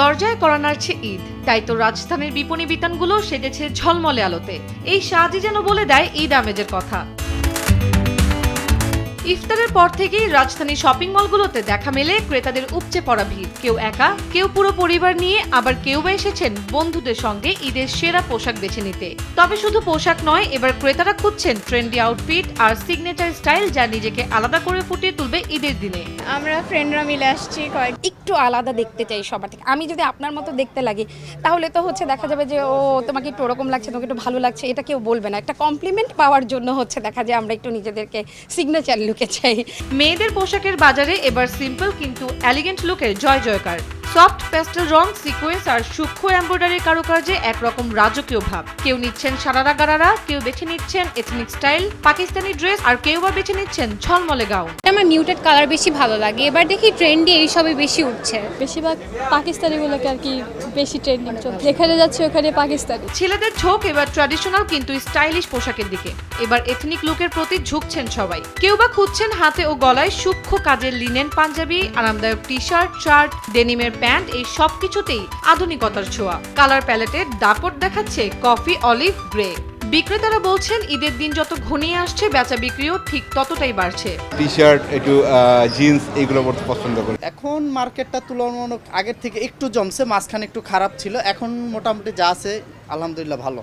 দরজায় কড়া নাড়ছে ঈদ, তাই তো রাজধানীর বিপণী বিতানগুলো সেজেছে ঝলমলে আলোতে। এই সাজই যেন বলে দেয় ঈদ আমেজের কথা। ইফতারের পর থেকেই রাজধানীর শপিং মলগুলোতে দেখা মেলে ক্রেতাদের উপচে পড়া ভিড়। কেউ একা, কেউ পুরো পরিবার নিয়ে, আবার কেউ বা এসেছেন বন্ধুদের সঙ্গে ঈদের সেরা পোশাক বেছে নিতে। তবে শুধু পোশাক নয়, এবার ক্রেতারা খুঁজছেন ট্রেন্ডি আউটফিট আর সিগনেচার স্টাইল, যা নিজেকে আলাদা করে ফুটিয়ে তুলবে ঈদের দিনে। আমরা ফ্রেন্ডরা মিলে আসছি একটু আলাদা দেখতে চাই সবার থেকে। আমি যদি আপনার মতো দেখতে লাগি তাহলে তো দেখা যাবে যে ও তোমাকে একটু ওরকম লাগছে, তোমাকে একটু ভালো লাগছে, এটা কেউ বলবে না। একটা কমপ্লিমেন্ট পাওয়ার জন্য দেখা যায় আমরা একটু নিজেদেরকে সিগনেচার লুকে চাই। মেয়েদের পোশাকের বাজারে এবার সিম্পল কিন্তু এলিগেন্ট লুকের জয় জয়কার। সফট প্যাস্টেল রং, সিকোয়েন্স আর সূক্ষ্ম এমব্রয়ডারির কারুকার্যে একরকম রাজকীয় ভাব। কেউ নিচ্ছেন সারারা গারারা, কেউ বেছে নিচ্ছেন এথনিক স্টাইল, পাকিস্তানি ড্রেস, আর কেউ বা বেছে নিচ্ছেন ঝলমলে গাউন। আমার মিউটেড কালার বেশি ভালো লাগে। এবার দেখি ট্রেন্ডি এইসবই বেশি উঠছে। বেশিরভাগ পাকিস্তানিগুলোকে আর কি বেশি ট্রেন্ডিং চলছে, যেখানে যাচ্ছে ওখানে পাকিস্তানি। ছেলেদের ঝোঁক এবার ট্র্যাডিশনাল কিন্তু স্টাইলিশ পোশাকের দিকে। এবার এথনিক লুকের প্রতি ঝুঁকছেন সবাই। কেউ বা খুঁজছেন হাতে ও গলায় সূক্ষ্ম কাজের লিনেন পাঞ্জাবি, আরামদায়ক টি শার্ট, শার্ট, ডেনিমের প্যান্ট, এই সব কিছুতেই আধুনিকতার ছোঁয়া। কালার প্যালেটের দাপট দেখাচ্ছে কফি, অলিভ, গ্রে। বিক্রেতারা বলছেন ঈদের দিন যত ঘনিয়ে আসছে বেচা বিক্রিও ঠিক ততটাই বাড়ছে। টি শার্ট, একটু জিন্স, এইগুলো পড়তে পছন্দ করি। এখন মার্কেটটা তুলনামূলক আগের থেকে একটু জমছে, মাঝখানে একটু খারাপ ছিল। এখন মোটামুটি যা আছে আলহামদুলিল্লাহ ভালো।